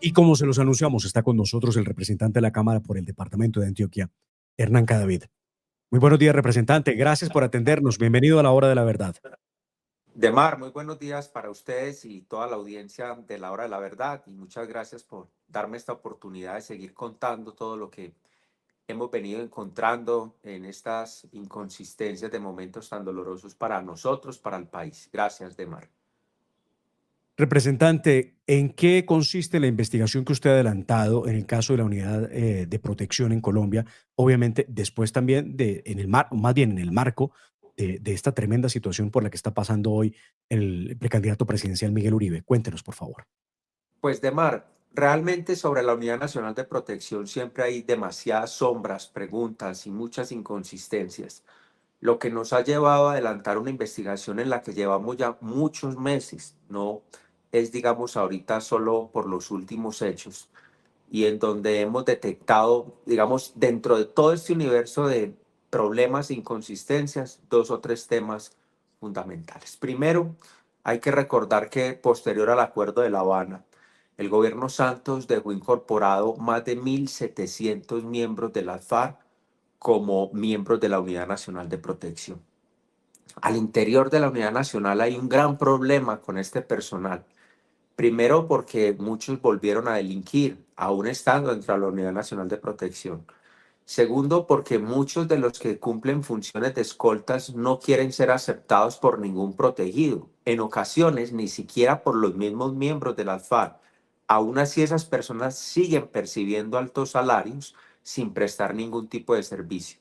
Y como se los anunciamos, está con nosotros el representante de la Cámara por el Departamento de Antioquia, Hernán Cadavid. Muy buenos días, representante. Gracias por atendernos. Bienvenido a la Hora de la Verdad. Demar, muy buenos días para ustedes y toda la audiencia de la Hora de la Verdad y muchas gracias por darme esta oportunidad de seguir contando todo lo que hemos venido encontrando en estas inconsistencias de momentos tan dolorosos para nosotros, para el país. Gracias, Demar. Representante, ¿en qué consiste la investigación que usted ha adelantado en el caso de la unidad de protección en Colombia? Obviamente, después también más bien en el marco de esta tremenda situación por la que está pasando hoy el precandidato presidencial Miguel Uribe. Cuéntenos, por favor. Pues, Demar, realmente sobre la Unidad Nacional de Protección siempre hay demasiadas sombras, preguntas y muchas inconsistencias, lo que nos ha llevado a adelantar una investigación en la que llevamos ya muchos meses, no es, digamos, ahorita solo por los últimos hechos, y en donde hemos detectado, digamos, dentro de todo este universo de problemas e inconsistencias, dos o tres temas fundamentales. Primero, hay que recordar que posterior al Acuerdo de La Habana, el gobierno Santos dejó incorporado más de 1.700 miembros de las FARC como miembros de la Unidad Nacional de Protección. Al interior de la Unidad Nacional hay un gran problema con este personal. Primero porque muchos volvieron a delinquir, aún estando dentro de la Unidad Nacional de Protección. Segundo, porque muchos de los que cumplen funciones de escoltas no quieren ser aceptados por ningún protegido, en ocasiones ni siquiera por los mismos miembros de las FARC. Aún así, esas personas siguen percibiendo altos salarios sin prestar ningún tipo de servicio.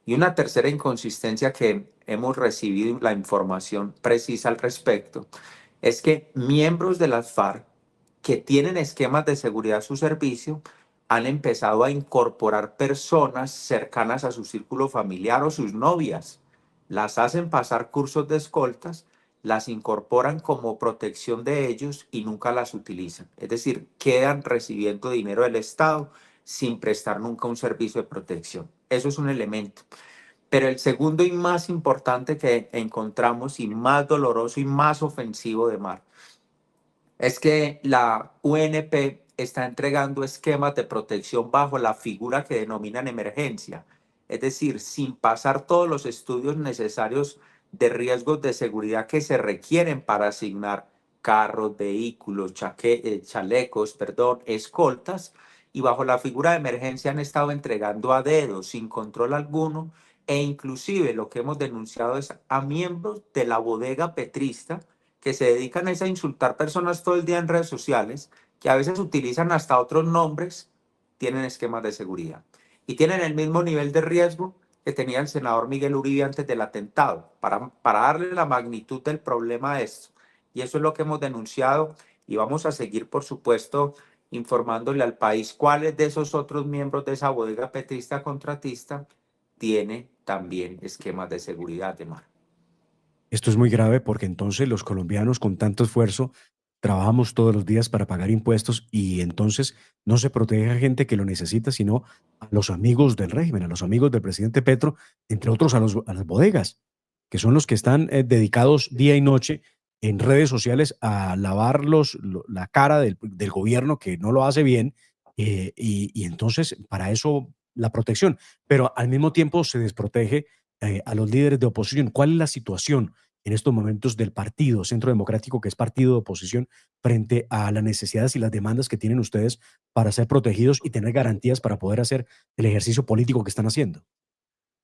Y una tercera inconsistencia que hemos recibido la información precisa al respecto es que miembros de las FARC que tienen esquemas de seguridad a su servicio han empezado a incorporar personas cercanas a su círculo familiar o sus novias. Las hacen pasar cursos de escoltas, las incorporan como protección de ellos y nunca las utilizan. Es decir, quedan recibiendo dinero del Estado sin prestar nunca un servicio de protección. Eso es un elemento. Pero el segundo y más importante que encontramos y más doloroso y más ofensivo de Mar es que la UNP está entregando esquemas de protección bajo la figura que denominan emergencia, es decir, sin pasar todos los estudios necesarios de riesgos de seguridad que se requieren para asignar carros, vehículos, chalecos, escoltas, y bajo la figura de emergencia han estado entregando a dedo, sin control alguno, e inclusive lo que hemos denunciado es a miembros de la bodega petrista que se dedican a insultar personas todo el día en redes sociales, que a veces utilizan hasta otros nombres, tienen esquemas de seguridad. Y tienen el mismo nivel de riesgo que tenía el senador Miguel Uribe antes del atentado, para darle la magnitud del problema a esto. Y eso es lo que hemos denunciado y vamos a seguir, por supuesto, informándole al país cuáles de esos otros miembros de esa bodega petrista contratista tiene también esquemas de seguridad, de mar. Esto es muy grave porque entonces los colombianos con tanto esfuerzo trabajamos todos los días para pagar impuestos y entonces no se protege a gente que lo necesita, sino a los amigos del régimen, a los amigos del presidente Petro, entre otros a las bodegas, que son los que están dedicados día y noche en redes sociales a lavar la cara del gobierno que no lo hace bien y entonces para eso la protección, pero al mismo tiempo se desprotege a los líderes de oposición. ¿Cuál es la situación en estos momentos del partido Centro Democrático, que es partido de oposición, frente a las necesidades y las demandas que tienen ustedes para ser protegidos y tener garantías para poder hacer el ejercicio político que están haciendo?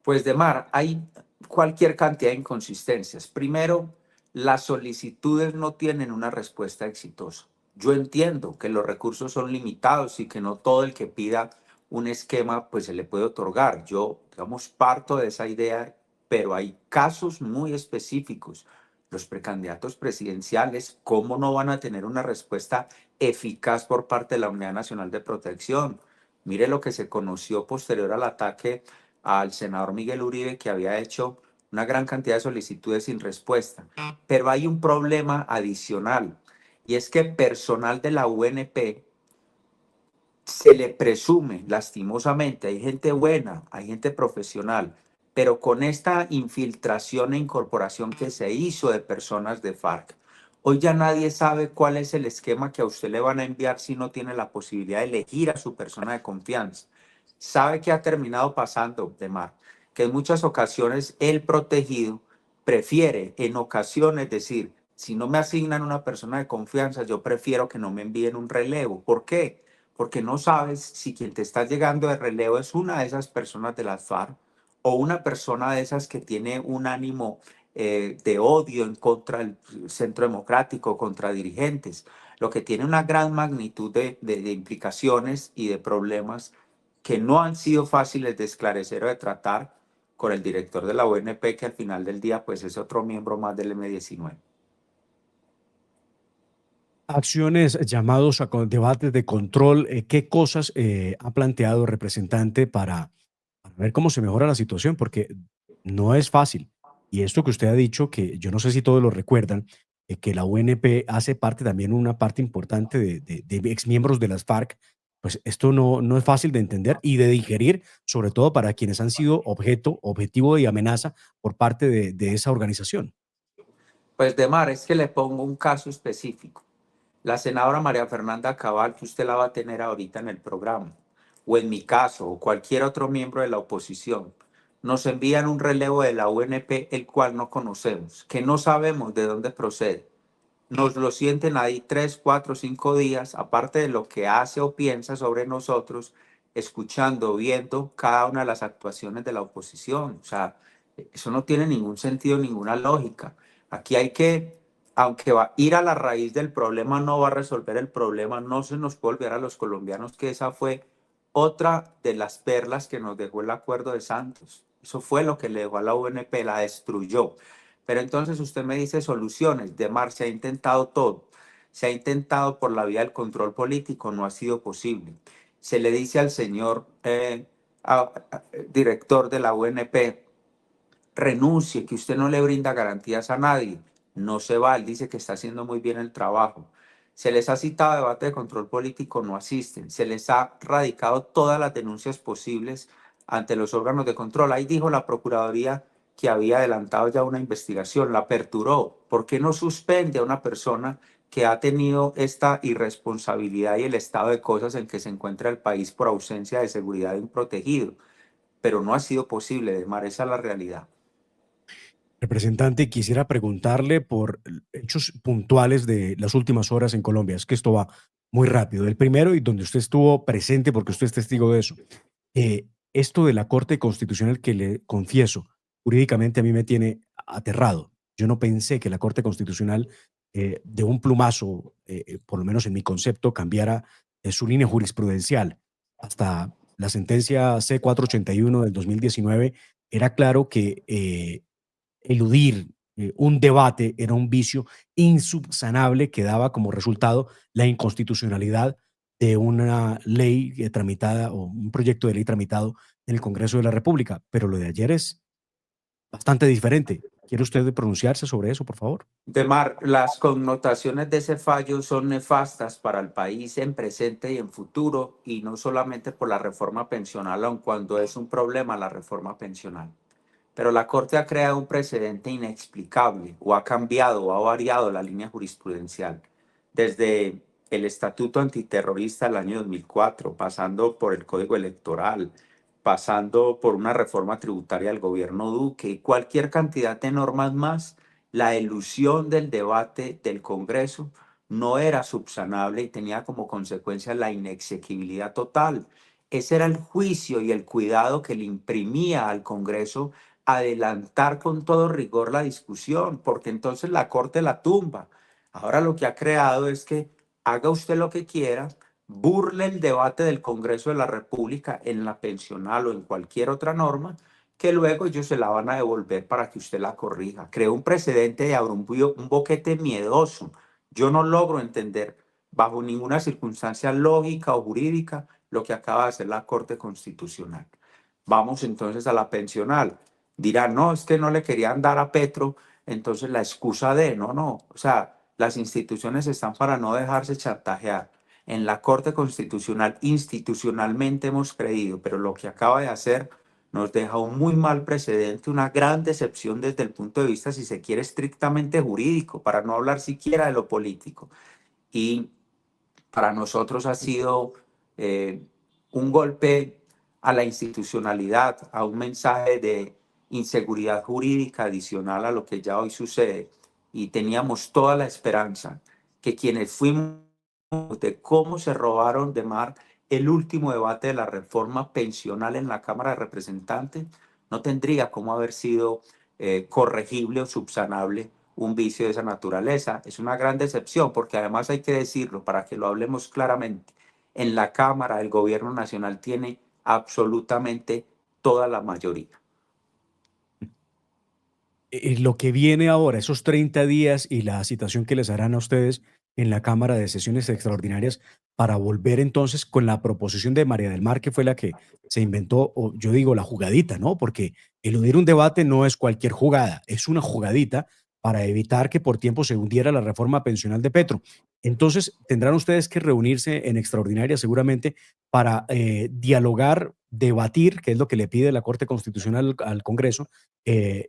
Pues de mar, hay cualquier cantidad de inconsistencias. Primero, las solicitudes no tienen una respuesta exitosa. Yo entiendo que los recursos son limitados y que no todo el que pida un esquema pues se le puede otorgar. Yo, digamos, parto de esa idea, pero hay casos muy específicos. Los precandidatos presidenciales, ¿cómo no van a tener una respuesta eficaz por parte de la Unidad Nacional de Protección? Mire lo que se conoció posterior al ataque al senador Miguel Uribe, que había hecho una gran cantidad de solicitudes sin respuesta. Pero hay un problema adicional, y es que personal de la UNP se le presume, lastimosamente, hay gente buena, hay gente profesional, pero con esta infiltración e incorporación que se hizo de personas de FARC, Hoy ya nadie sabe cuál es el esquema que a usted le van a enviar si no tiene la posibilidad de elegir a su persona de confianza. ¿Sabe qué ha terminado pasando, Demar? Que en muchas ocasiones el protegido prefiere en ocasiones decir, si no me asignan una persona de confianza, yo prefiero que no me envíen un relevo. ¿Por qué? Porque no sabes si quien te está llegando de relevo es una de esas personas de las FARC o una persona de esas que tiene un ánimo de odio en contra del centro democrático, contra dirigentes, lo que tiene una gran magnitud de implicaciones y de problemas que no han sido fáciles de esclarecer o de tratar con el director de la UNP, que al final del día pues es otro miembro más del M19. Acciones, llamados a debates de control, ¿qué cosas ha planteado el representante para ver cómo se mejora la situación? Porque no es fácil. Y esto que usted ha dicho, que yo no sé si todos lo recuerdan, que la UNP hace parte también, una parte importante de exmiembros de las FARC, pues esto no es fácil de entender y de digerir, sobre todo para quienes han sido objetivo y amenaza por parte de esa organización. Pues Demar, es que le pongo un caso específico. La senadora María Fernanda Cabal, que usted la va a tener ahorita en el programa, o en mi caso, o cualquier otro miembro de la oposición, nos envían un relevo de la UNP, el cual no conocemos, que no sabemos de dónde procede. Nos lo sienten ahí 3, 4, 5 días, aparte de lo que hace o piensa sobre nosotros, escuchando, viendo cada una de las actuaciones de la oposición. O sea, eso no tiene ningún sentido, ninguna lógica. Aquí hay que, aunque va a ir a la raíz del problema, no va a resolver el problema, no se nos puede olvidar a los colombianos que esa fue otra de las perlas que nos dejó el acuerdo de Santos. Eso fue lo que le dejó a la UNP, la destruyó. Pero entonces usted me dice soluciones. De Mar, se ha intentado todo. Se ha intentado por la vía del control político, no ha sido posible. Se le dice al señor director de la UNP, renuncie, que usted no le brinda garantías a nadie. No se va, él dice que está haciendo muy bien el trabajo. Se les ha citado a debate de control político, no asisten. Se les ha radicado todas las denuncias posibles ante los órganos de control. Ahí dijo la Procuraduría que había adelantado ya una investigación, la aperturó. ¿Por qué no suspende a una persona que ha tenido esta irresponsabilidad y el estado de cosas en que se encuentra el país por ausencia de seguridad de un protegido? Pero no ha sido posible, Demar, esa es la realidad. Representante, quisiera preguntarle por hechos puntuales de las últimas horas en Colombia. Es que esto va muy rápido. El primero, y donde usted estuvo presente, porque usted es testigo de eso, esto de la Corte Constitucional, que le confieso, jurídicamente a mí me tiene aterrado. Yo no pensé que la Corte Constitucional, de un plumazo, por lo menos en mi concepto, cambiara su línea jurisprudencial. Hasta la sentencia C-481 del 2019 era claro que eludir un debate era un vicio insubsanable que daba como resultado la inconstitucionalidad de una ley tramitada o un proyecto de ley tramitado en el Congreso de la República. Pero lo de ayer es bastante diferente. ¿Quiere usted pronunciarse sobre eso, por favor? Demar, las connotaciones de ese fallo son nefastas para el país en presente y en futuro, y no solamente por la reforma pensional, aun cuando es un problema la reforma pensional. Pero la Corte ha creado un precedente inexplicable, o ha cambiado o ha variado la línea jurisprudencial, desde el Estatuto Antiterrorista del año 2004, pasando por el Código Electoral, pasando por una reforma tributaria del gobierno Duque y cualquier cantidad de normas más. La elusión del debate del Congreso no era subsanable y tenía como consecuencia la inexequibilidad total. Ese era el juicio y el cuidado que le imprimía al Congreso adelantar con todo rigor la discusión, porque entonces la Corte la tumba. Ahora lo que ha creado es que haga usted lo que quiera, burle el debate del Congreso de la República en la pensional o en cualquier otra norma, que luego ellos se la van a devolver para que usted la corrija. Creó un precedente y abre un boquete miedoso. Yo no logro entender bajo ninguna circunstancia lógica o jurídica lo que acaba de hacer la Corte Constitucional. Vamos entonces a la pensional. Dirán, no, es que no le querían dar a Petro, entonces la excusa de, no. O sea, las instituciones están para no dejarse chantajear. En la Corte Constitucional institucionalmente hemos creído, pero lo que acaba de hacer nos deja un muy mal precedente, una gran decepción desde el punto de vista, si se quiere, estrictamente jurídico, para no hablar siquiera de lo político. Y para nosotros ha sido eh, un golpe a la institucionalidad, a un mensaje de inseguridad jurídica adicional a lo que ya hoy sucede. Y teníamos toda la esperanza que quienes fuimos de cómo se robaron de mar el último debate de la reforma pensional en la Cámara de Representantes, no tendría cómo haber sido corregible o subsanable un vicio de esa naturaleza. Es una gran decepción porque además hay que decirlo para que lo hablemos claramente. En la Cámara el gobierno nacional tiene absolutamente toda la mayoría. Lo que viene ahora, esos 30 días y la citación que les harán a ustedes en la Cámara de Sesiones Extraordinarias para volver entonces con la proposición de María del Mar, que fue la que se inventó, o yo digo la jugadita, ¿no? Porque eludir un debate no es cualquier jugada, es una jugadita para evitar que por tiempo se hundiera la reforma pensional de Petro. Entonces, tendrán ustedes que reunirse en extraordinaria seguramente para dialogar, debatir, que es lo que le pide la Corte Constitucional al Congreso,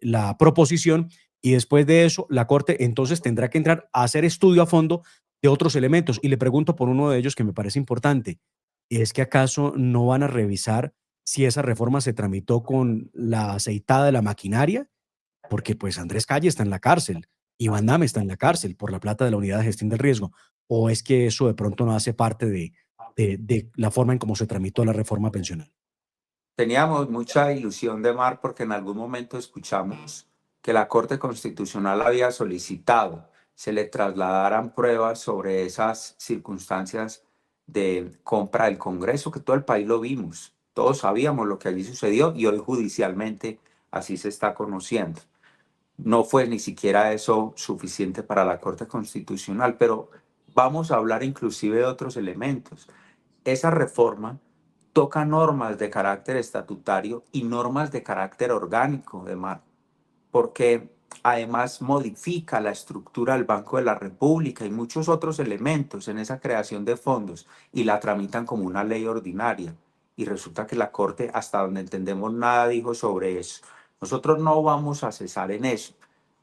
la proposición, y después de eso la Corte entonces tendrá que entrar a hacer estudio a fondo de otros elementos. Y le pregunto por uno de ellos que me parece importante, ¿es que acaso no van a revisar si esa reforma se tramitó con la aceitada de la maquinaria? Porque pues Andrés Calle está en la cárcel, Iván Name está en la cárcel por la plata de la Unidad de Gestión del Riesgo. ¿O es que eso de pronto no hace parte de la forma en cómo se tramitó la reforma pensional? Teníamos mucha ilusión de mar porque en algún momento escuchamos que la Corte Constitucional había solicitado se le trasladaran pruebas sobre esas circunstancias de compra del Congreso, que todo el país lo vimos, todos sabíamos lo que allí sucedió y hoy judicialmente así se está conociendo. No fue ni siquiera eso suficiente para la Corte Constitucional, pero vamos a hablar inclusive de otros elementos. Esa reforma toca normas de carácter estatutario y normas de carácter orgánico, de mar, porque además modifica la estructura del Banco de la República y muchos otros elementos en esa creación de fondos y la tramitan como una ley ordinaria. Y resulta que la Corte, hasta donde entendemos, nada dijo sobre eso. Nosotros no vamos a cesar en eso.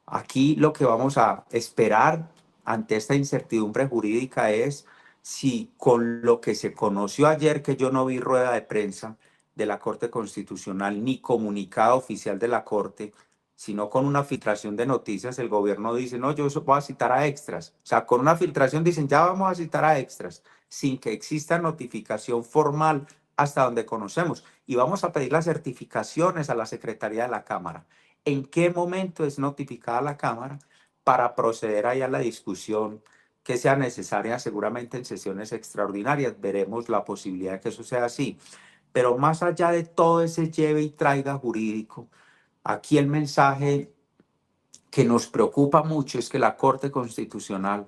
Aquí lo que vamos a esperar ante esta incertidumbre jurídica es si con lo que se conoció ayer, que yo no vi rueda de prensa de la Corte Constitucional ni comunicado oficial de la Corte, sino con una filtración de noticias, el gobierno dice, no, yo voy a citar a extras. O sea, con una filtración dicen, ya vamos a citar a extras, sin que exista notificación formal hasta donde conocemos. Y vamos a pedir las certificaciones a la Secretaría de la Cámara. ¿En qué momento es notificada la Cámara para proceder ahí a la discusión que sea necesaria, seguramente en sesiones extraordinarias? Veremos la posibilidad de que eso sea así. Pero más allá de todo ese lleve y traiga jurídico, aquí el mensaje que nos preocupa mucho es que la Corte Constitucional,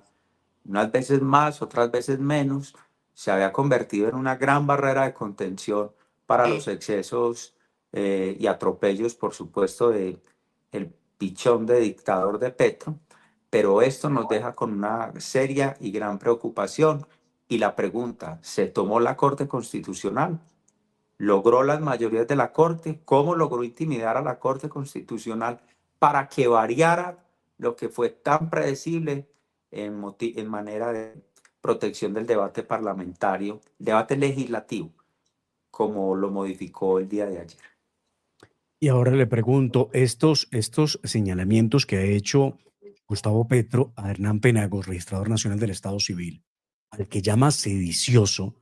unas veces más, otras veces menos, se había convertido en una gran barrera de contención para los excesos y atropellos, por supuesto, de el pichón de dictador de Petro, pero esto nos deja con una seria y gran preocupación. Y la pregunta, ¿se tomó la Corte Constitucional? ¿Logró las mayorías de la Corte? ¿Cómo logró intimidar a la Corte Constitucional para que variara lo que fue tan predecible en manera de protección del debate parlamentario, debate legislativo, como lo modificó el día de ayer? Y ahora le pregunto, estos señalamientos que ha hecho Gustavo Petro a Hernán Penagos, registrador nacional del Estado Civil, al que llama sedicioso,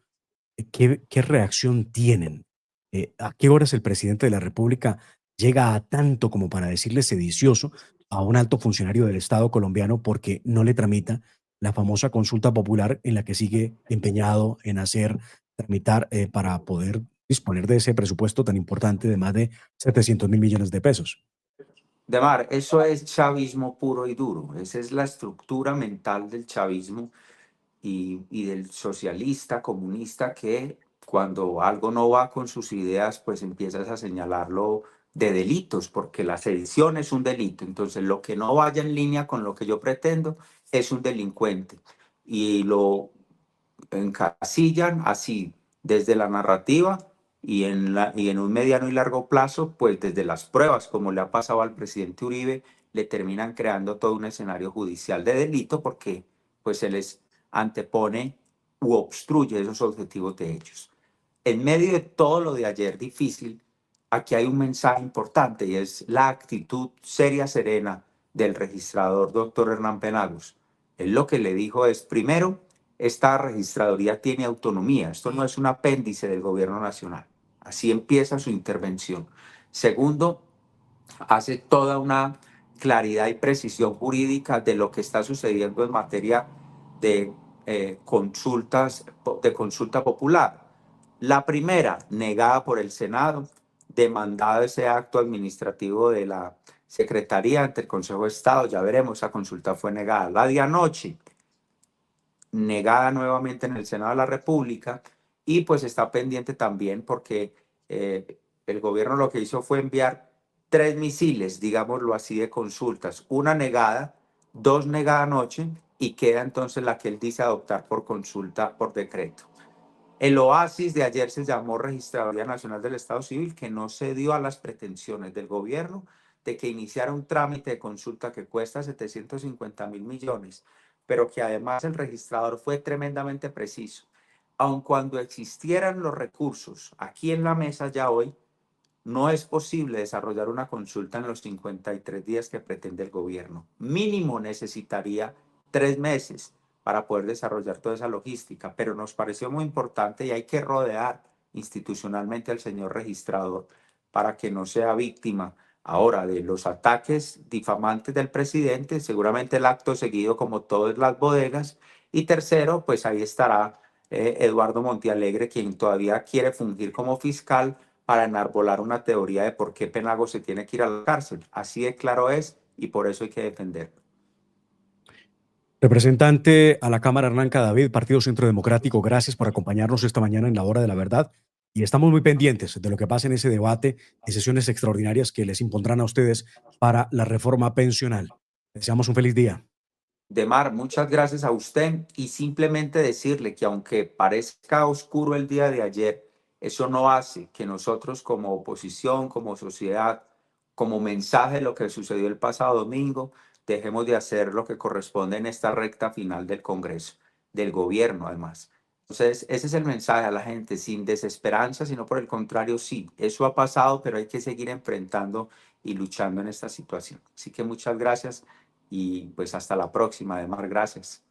¿qué reacción tienen? ¿A qué horas el presidente de la República llega a tanto como para decirle sedicioso a un alto funcionario del Estado colombiano porque no le tramita la famosa consulta popular en la que sigue empeñado en hacer tramitar para poder disponer de ese presupuesto tan importante de más de 700.000 millones de pesos? Demar, eso es chavismo puro y duro. Esa es la estructura mental del chavismo y del socialista, comunista, que cuando algo no va con sus ideas, pues empiezas a señalarlo de delitos, porque la sedición es un delito. Entonces, lo que no vaya en línea con lo que yo pretendo es un delincuente. Y lo encasillan así, desde la narrativa y en un mediano y largo plazo, pues desde las pruebas, como le ha pasado al presidente Uribe, le terminan creando todo un escenario judicial de delito porque pues se les antepone u obstruye esos objetivos de ellos. En medio de todo lo de ayer difícil, aquí hay un mensaje importante y es la actitud seria, serena del registrador doctor Hernán Penagos. Él lo que le dijo es, primero, esta registraduría tiene autonomía, esto no es un apéndice del gobierno nacional. Así empieza su intervención. Segundo, hace toda una claridad y precisión jurídica de lo que está sucediendo en materia de de consulta popular. La primera, negada por el Senado, demandado ese acto administrativo de la Secretaría ante el Consejo de Estado, ya veremos, esa consulta fue negada. La de anoche, negada nuevamente en el Senado de la República y pues está pendiente también porque el gobierno lo que hizo fue enviar 3 misiles, digámoslo así, de consultas, una negada, 2 negadas anoche y queda entonces la que él dice adoptar por consulta por decreto. El oasis de ayer se llamó Registraduría Nacional del Estado Civil, que no cedió a las pretensiones del gobierno de que iniciara un trámite de consulta que cuesta 750.000 millones, pero que además el registrador fue tremendamente preciso. Aun cuando existieran los recursos aquí en la mesa ya hoy, no es posible desarrollar una consulta en los 53 días que pretende el gobierno. Mínimo necesitaría 3 meses para poder desarrollar toda esa logística, pero nos pareció muy importante y hay que rodear institucionalmente al señor registrador para que no sea víctima ahora de los ataques difamantes del presidente, seguramente el acto seguido como todas las bodegas, y tercero, pues ahí estará Eduardo Montealegre, quien todavía quiere fungir como fiscal para enarbolar una teoría de por qué Penagos se tiene que ir a la cárcel. Así de claro es y por eso hay que defenderlo. Representante a la Cámara Hernán David, Partido Centro Democrático, gracias por acompañarnos esta mañana en la hora de la verdad. Y estamos muy pendientes de lo que pase en ese debate, en sesiones extraordinarias que les impondrán a ustedes para la reforma pensional. Deseamos un feliz día. Demar, muchas gracias a usted y simplemente decirle que aunque parezca oscuro el día de ayer, eso no hace que nosotros como oposición, como sociedad, como mensaje de lo que sucedió el pasado domingo, dejemos de hacer lo que corresponde en esta recta final del Congreso, del gobierno además. Entonces, ese es el mensaje a la gente, sin desesperanza, sino por el contrario, sí, eso ha pasado, pero hay que seguir enfrentando y luchando en esta situación. Así que muchas gracias y pues hasta la próxima, Ademar, gracias.